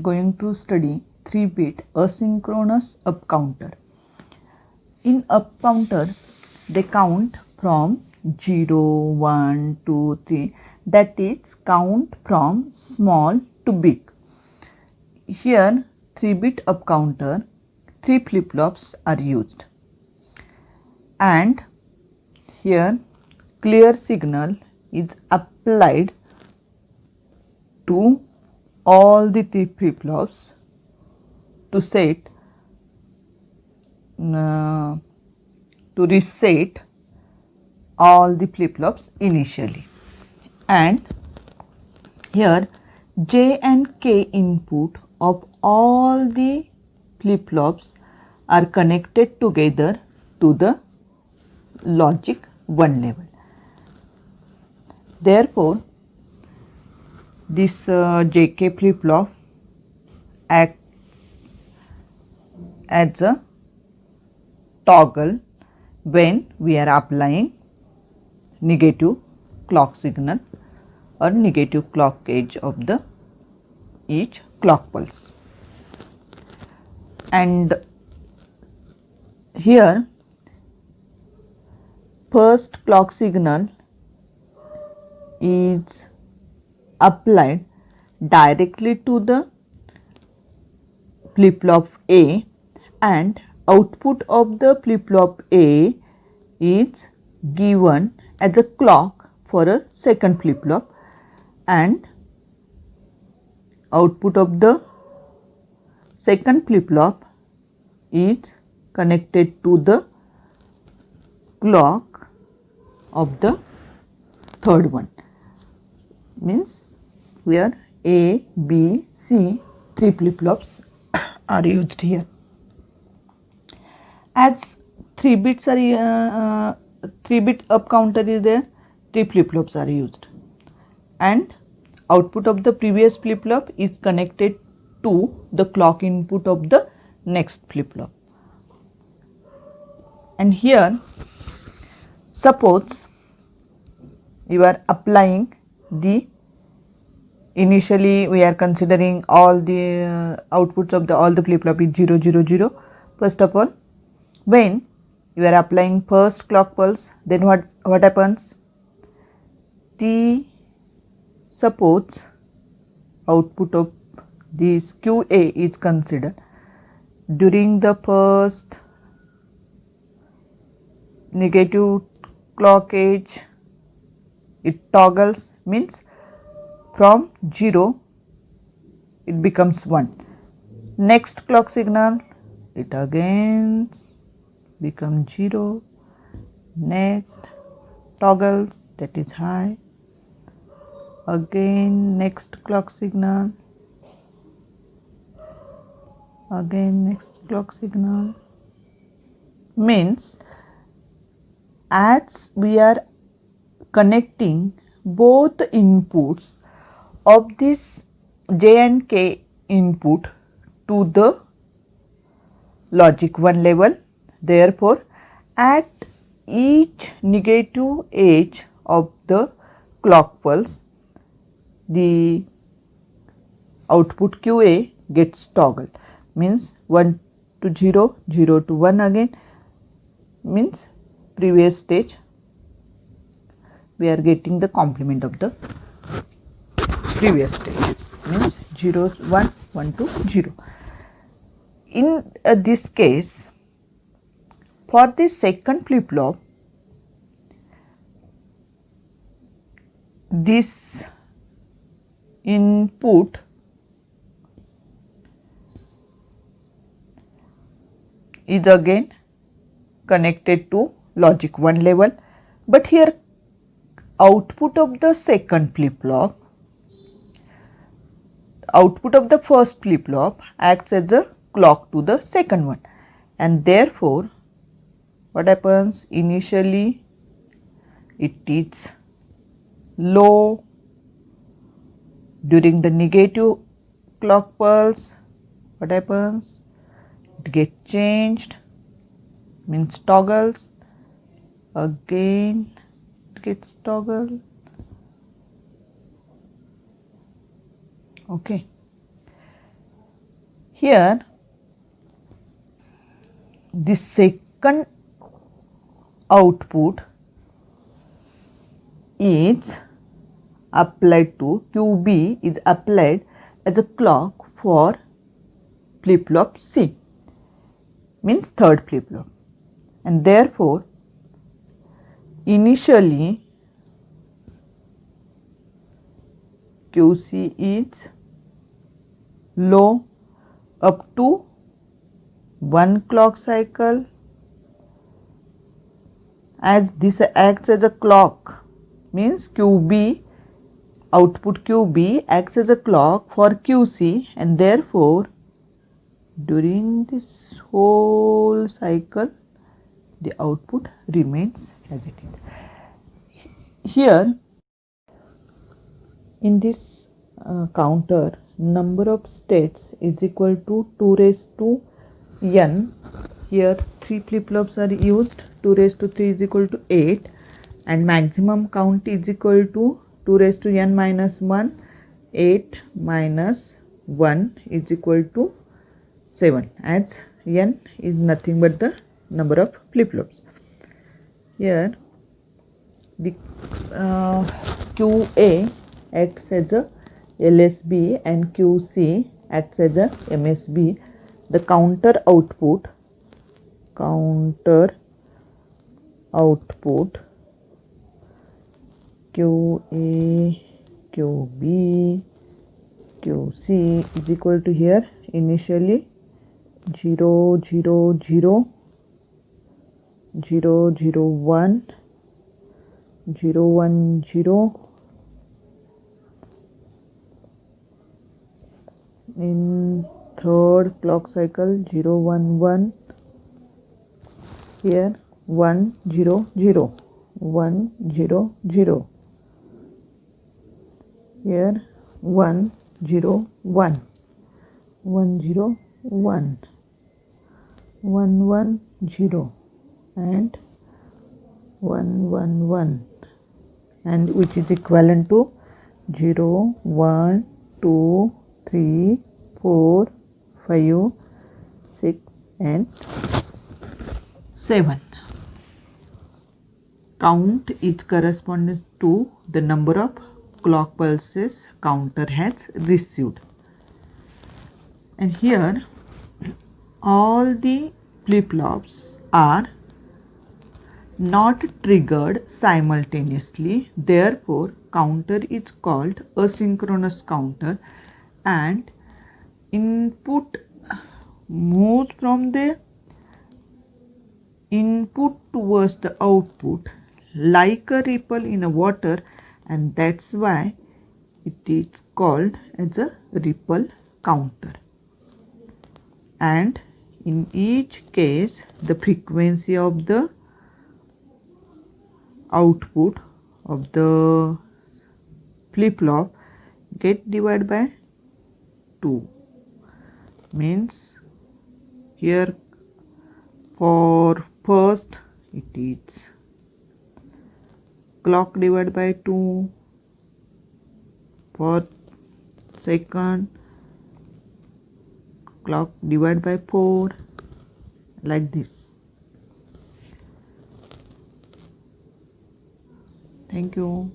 going to study 3-bit asynchronous up counter. In up counter, they count from 0, 1, 2, 3, that is count from small to big. Here 3-bit up counter, 3 flip-flops are used, and here clear signal is applied to all the 3 flip-flops to set to reset all the flip-flops initially, and here J and K input of all the flip-flops are connected together to the logic 1 level. Therefore, this JK flip-flop acts as a toggle when we are applying negative clock signal or negative clock edge of the each clock pulse. And here first clock signal is applied directly to the flip-flop A, and output of the flip-flop A is given as a clock for a second flip-flop, and output of the second flip-flop is connected to the clock of the third one. Means where A, B, C 3 flip-flops are used here. As 3 bits are 3-bit up counter is there, 3 flip-flops are used, and output of the previous flip-flop is connected to the clock input of the next flip-flop. And here suppose you are applying the initially we are considering all the outputs of the all the flip-flop is 0 0 0. First of all, when you are applying first clock pulse, then what happens? The suppose output of this QA is considered during the first negative clock edge, it toggles, means from 0 it becomes 1. Next clock signal it again becomes 0, next toggles, that is high, again next clock signal, again next clock signal. Means as we are connecting both inputs of this J and K input to the logic 1 level, therefore at each negative edge of the clock pulse, the output QA gets toggled, means 1 to 0, 0 to 1 again, means previous stage we are getting the complement of the previous stage, means 0 1 1 to 0. In this case, for the second flip-flop, this input is again connected to logic 1 level, but here output of the second flip-flop, output of the first flip-flop acts as a clock to the second one, and therefore what happens? Initially it is low during the negative clock pulse. What happens? It gets changed, means toggles, again it gets toggled. Okay. Here the second output is applied to QB is applied as a clock for flip flop C, means third flip flop, and therefore initially QC is low up to 1 clock cycle, as this acts as a clock, means QB, output QB acts as a clock for QC, and therefore during this whole cycle the output remains as it is. Here in this counter, number of states is equal to 2 raised to n. Here 3 flip flops are used, 2 raised to 3 is equal to 8, and maximum count is equal to 2 raised to n minus 1, 8 minus 1 is equal to 7, as n is nothing but the number of flip flops. Here the QA acts as a LSB and QC acts as a MSB. The counter output QA, QB, QC is equal to here initially 0 0 0 0 0 1 0 1 0. In third clock cycle 0 1 1, here 1 0 0 1 0 0, here 1 0 1 1 0 1 1 1 0 and 1 1 1, and which is equivalent to 0 1 2 3 4 5 6 and 7. Count is corresponding to the number of clock pulses counter has received, and here all the flip flops are not triggered simultaneously, therefore counter is called asynchronous counter, and input moves from the input towards the output like a ripple in a water, and that's why it is called as a ripple counter. And in each case the frequency of the output of the flip flop get divided by 2, means here for first it is clock divided by 2, for second clock divided by 4, like this. Thank you.